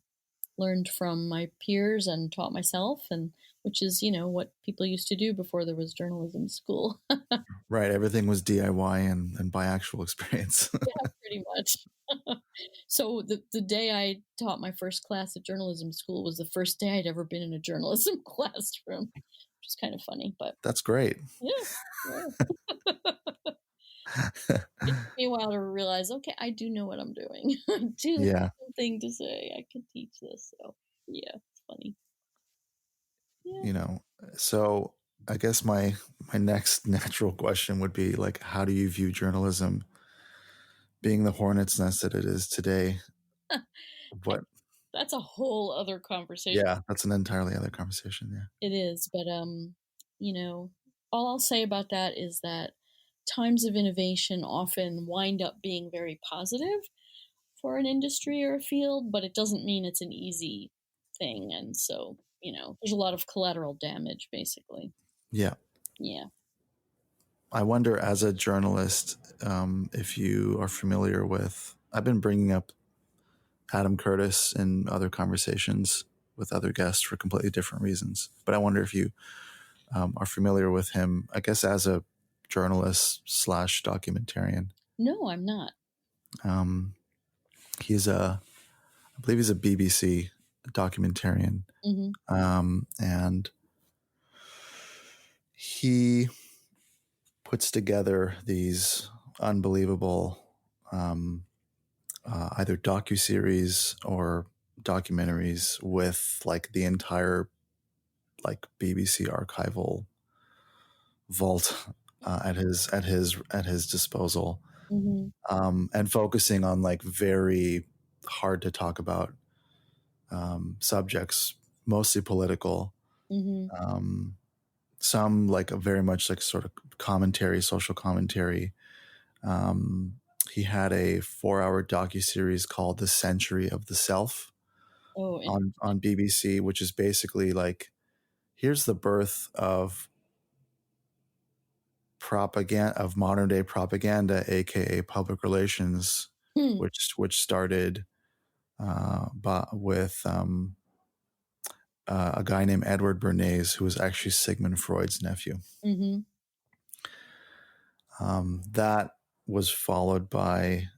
learned from my peers and taught myself, and which is what people used to do before there was journalism school. Right. Everything was DIY and by actual experience. Yeah, pretty much. So the day I taught my first class at journalism school was the first day I'd ever been in a journalism classroom, which is kind of funny, but That's great. yeah, yeah. It took me a while to realize, okay, I do know what I'm doing. I do have Yeah. something to say. I can teach this. So yeah, it's funny. Yeah. You know, so I guess my next natural question would be like, how do you view journalism being the hornet's nest that it is today? I, What? that's a whole other conversation. Yeah, that's an entirely other conversation. Yeah. It is, but you know, all I'll say about that is that times of innovation often wind up being very positive for an industry or a field, but it doesn't mean it's an easy thing. And so, there's a lot of collateral damage, basically. Yeah. Yeah. I wonder, as a journalist, if you are familiar with. I've been bringing up Adam Curtis in other conversations with other guests for completely different reasons. But I wonder if you are familiar with him, I guess, as a journalist slash documentarian. No, I'm not. Um, I believe he's a BBC documentarian. Mm-hmm. And he puts together these unbelievable either docuseries or documentaries with like the entire like BBC archival vault at his disposal, Mm-hmm. and focusing on like very hard to talk about subjects, mostly political. Mm-hmm. Um, some like a very much like sort of commentary, social commentary. Um, he had a 4-hour docuseries called "The Century of the Self" Oh, on BBC, which is basically like here's the birth of propaganda, of modern day propaganda, aka public relations, mm-hmm. which started with a guy named Edward Bernays, who was actually Sigmund Freud's nephew. Mm-hmm. That was followed by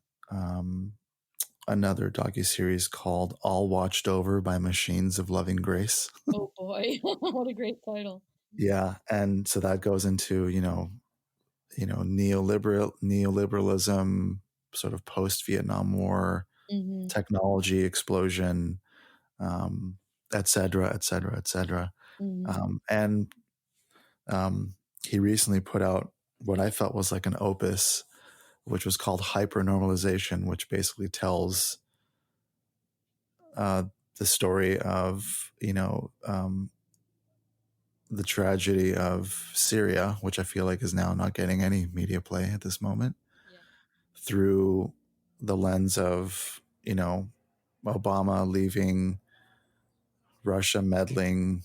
another docuseries called "All Watched Over by Machines of Loving Grace." Oh boy, what a great title. Yeah, and so that goes into neoliberalism, sort of post Vietnam War, Mm-hmm. technology explosion, et cetera, et cetera, et cetera. Mm-hmm. And he recently put out what I felt was like an opus, which was called Hypernormalization, which basically tells the story of the tragedy of Syria, which I feel like is now not getting any media play at this moment, Yeah. through the lens of Obama leaving, Russia meddling,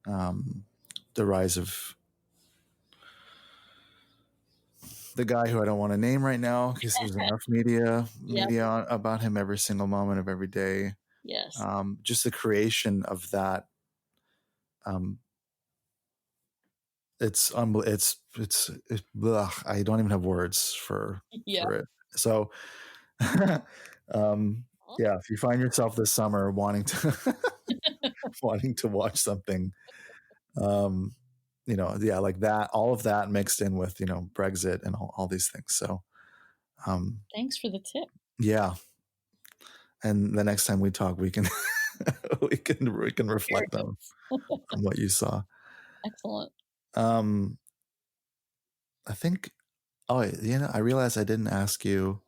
the rise of the guy who I don't want to name right now because there's enough Yeah. about him every single moment of every day. Yes. Just the creation of that. Um, ugh, I don't even have words Yeah. for it. So, um, yeah, if you find yourself this summer wanting to wanting to watch something. Um, yeah, like that, all of that mixed in with, Brexit and all these things. So, Thanks for the tip. yeah. And the next time we talk, we can, we can Very reflect on good. what you saw. Excellent. Um, I think, oh, I realized I didn't ask you,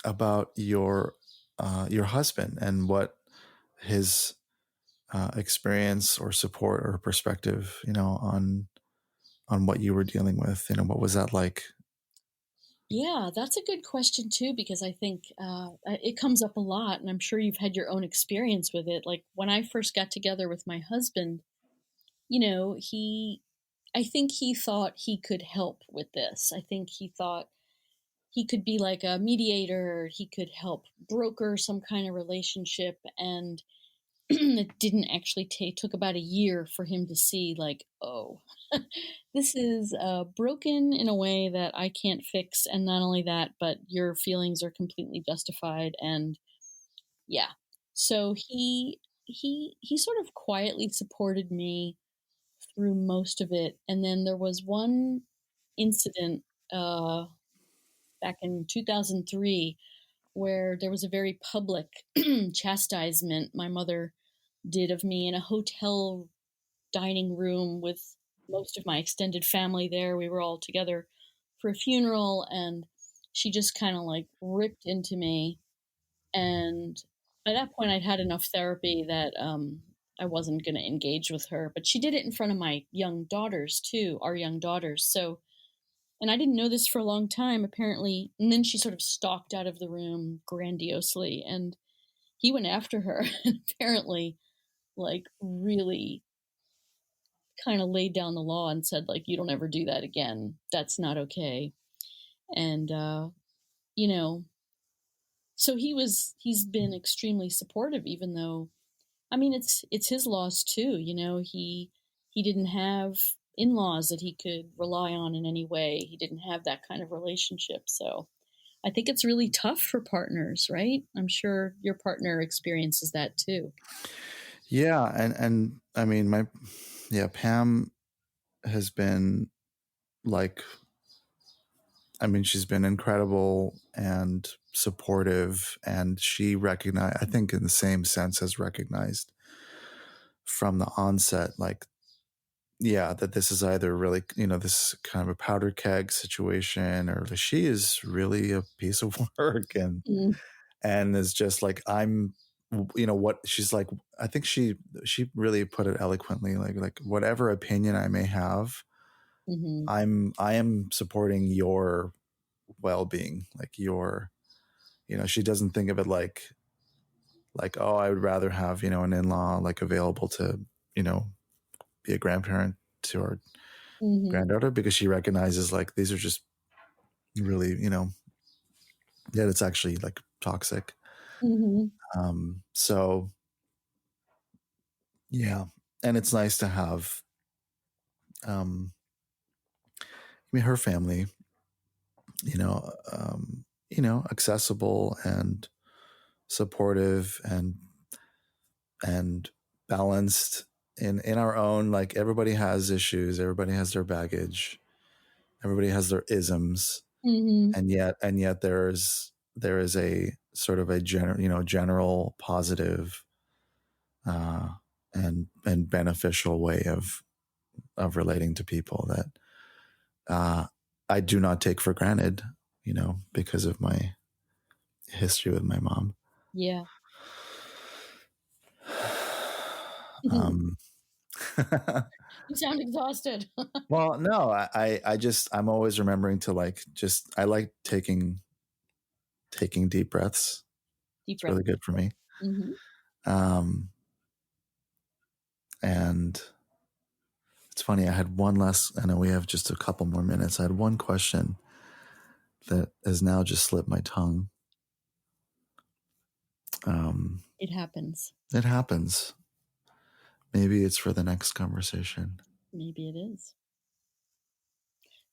about your husband and what his experience or support or perspective, on what you were dealing with. What was that like? Yeah, that's a good question too, because I think it comes up a lot, and I'm sure you've had your own experience with it. Like when I first got together with my husband, I think he thought he could help with this. I think he thought he could be like a mediator, he could help broker some kind of relationship. And it didn't actually take, took about a year for him to see, like, oh, this is broken in a way that I can't fix. And not only that, but your feelings are completely justified. And yeah. So he sort of quietly supported me through most of it. And then there was one incident uh, back in 2003 where there was a very public chastisement my mother did of me in a hotel dining room with most of my extended family there. We were all together for a funeral, and she just kind of like ripped into me. And by that point, I'd had enough therapy that I wasn't going to engage with her. But she did it in front of my young daughters, too, our young daughters. So, and I didn't know this for a long time, apparently. And then she sort of stalked out of the room grandiosely, and he went after her and apparently, like, really kind of laid down the law and said, like, you don't ever do that again. That's not okay. And, you know, so he's been extremely supportive, even though, I mean, it's his loss too. He didn't have in-laws that he could rely on in any way. He didn't have that kind of relationship. So I think it's really tough for partners, right? I'm sure your partner experiences that too. Yeah, and I mean, Pam has been like, I mean, she's been incredible and supportive, and she recognized, I think, in the same sense, has recognized from the onset, like, yeah, that this is either really, this kind of a powder keg situation, or that she is really a piece of work, Mm, and is just like, what she's like. I think she really put it eloquently, like whatever opinion I may have, hmm I am supporting your well-being, like your, she doesn't think of it like, oh, I would rather have, an in-law like available to, be a grandparent to our hmm granddaughter, because she recognizes like these are just really, that it's actually like toxic. hmm So yeah, and it's nice to have, I mean, her family, accessible and supportive and balanced in our own, like, everybody has issues, everybody has their baggage, everybody has their isms, hmm and yet there is a sort of a general positive uh, and beneficial way of relating to people that I do not take for granted, because of my history with my mom. Yeah. um, You sound exhausted. well, no, I'm always remembering to, like, just, I like taking deep breaths. Deep It's breath. really good for me. Hmm Um, and it's funny. I know we have just a couple more minutes. I had one question that has now just slipped my tongue. Um, It happens. it happens. Maybe it's for the next conversation. Maybe it is.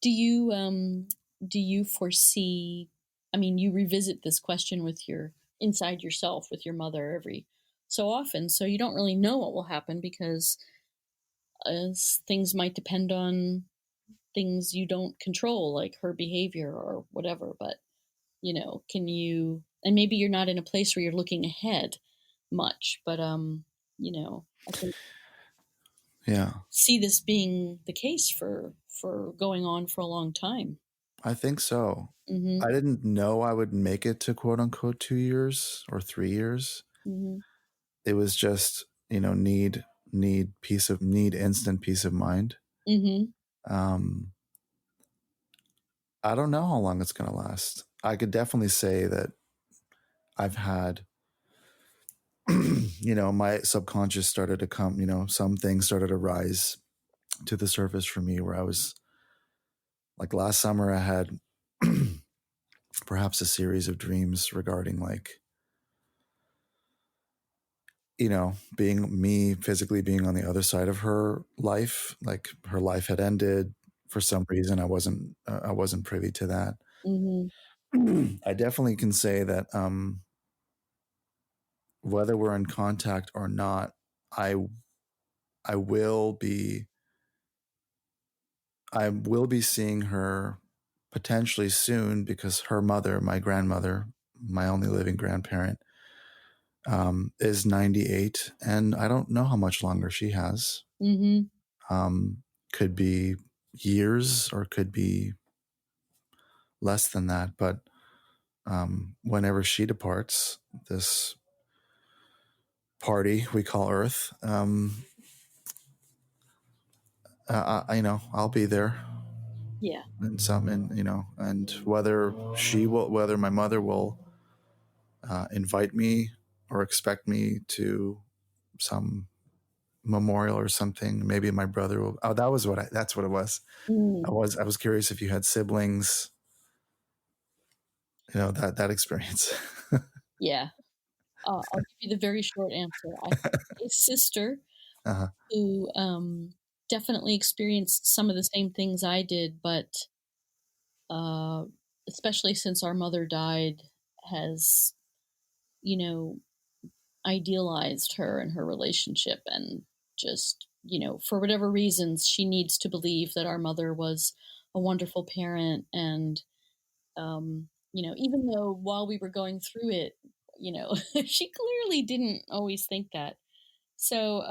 Do you foresee, I mean, you revisit this question with your inside yourself with your mother every so often. So you don't really know what will happen because things might depend on things you don't control, like her behavior or whatever. But, can you, and maybe you're not in a place where you're looking ahead much, but, I can Yeah, see this being the case for going on for a long time. I think so. Mhm. I didn't know I would make it to quote unquote 2 years or 3 years. Mhm. It was just, need instant peace of mind. Mhm. Um, I don't know how long it's going to last. I could definitely say that I've had, my subconscious started to come, some things started to rise to the surface for me where I was like last summer, I had perhaps a series of dreams regarding like, being physically being on the other side of her life, like her life had ended for some reason. I wasn't privy to that. Mhm. I definitely can say that whether we're in contact or not, I I will be I will be seeing her potentially soon because her mother, my grandmother, my only living grandparent, is 98, and I don't know how much longer she has. Mhm. Um, could be years or could be less than that, but whenever she departs, this party we call Earth, I'll be there Yeah. and whether my mother will invite me or expect me to some memorial or something. Maybe my brother will. Oh, that's what it was. I Mm. was I was curious if you had siblings. That experience. Yeah. I'll give you the very short answer. I have a sister uh-huh. who, definitely experienced some of the same things I did, but, uh, especially since our mother died, has, you know, idealized her and her relationship, and just, for whatever reasons, she needs to believe that our mother was a wonderful parent. And, even though while we were going through it, she clearly didn't always think that. So,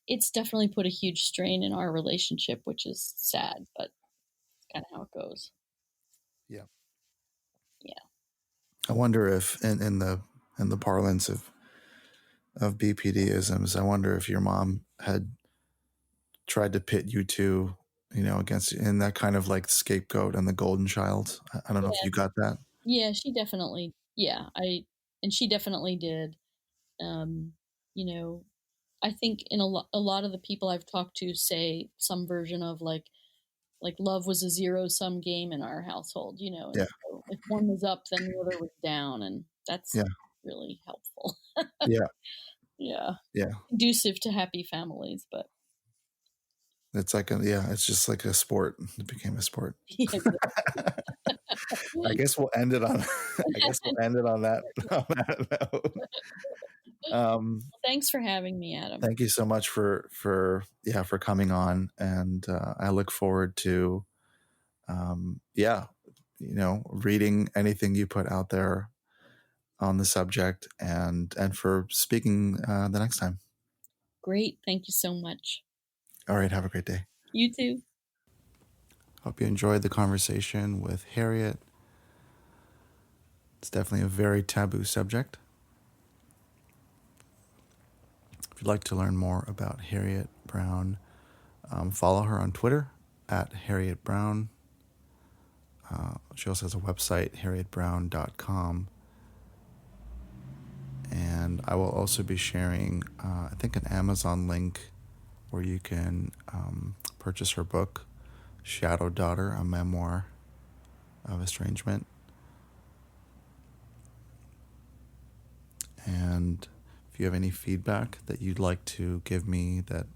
it's definitely put a huge strain in our relationship, which is sad, but it's kind of how it goes. Yeah. Yeah. I wonder if in the parlance of BPD-isms, I wonder if your mom had tried to pit you two, against in that kind of like scapegoat and the golden child. I don't know if Yeah. you got that. Yeah. She definitely, yeah. And she definitely did. Um, you know, I think a lot of the people I've talked to say some version of like love was a zero sum game in our household, and Yeah. so if one was up, then the other was down. And that's Yeah. really helpful. Yeah. Yeah. Yeah. Conducive to happy families, but It's just like a sport. It became a sport. yeah. I guess we'll end it on I guess we'll end it on that on that note. Thanks for having me, Adam. Thank you so much for coming on, and I look forward to reading anything you put out there on the subject, and for speaking the next time. Great. Thank you so much. All right, have a great day. You too. Hope you enjoyed the conversation with Harriet. It's definitely a very taboo subject. If you'd like to learn more about Harriet Brown, follow her on Twitter at Harriet Brown. She also has a website, harrietbrown.com. And I will also be sharing, I think, an Amazon link where you can purchase her book, Shadow Daughter, a memoir of estrangement. And if you have any feedback that you'd like to give me that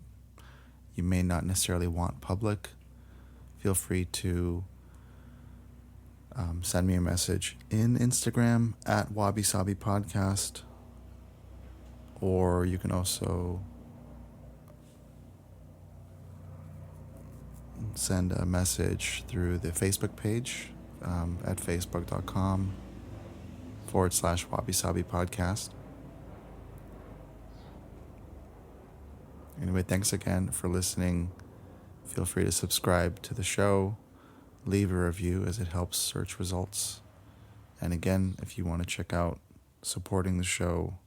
you may not necessarily want public, feel free to send me a message in Instagram at wabi-sabi podcast, or you can also send a message through the Facebook page at facebook.com/wabi-sabi podcast. Anyway, thanks again for listening. Feel free to subscribe to the show, leave a review as it helps search results. And again, if you want to check out supporting the show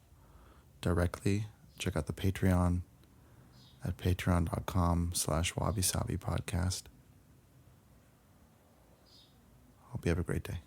directly, check out the Patreon at patreon.com/wabi-sabi podcast. Hope you have a great day.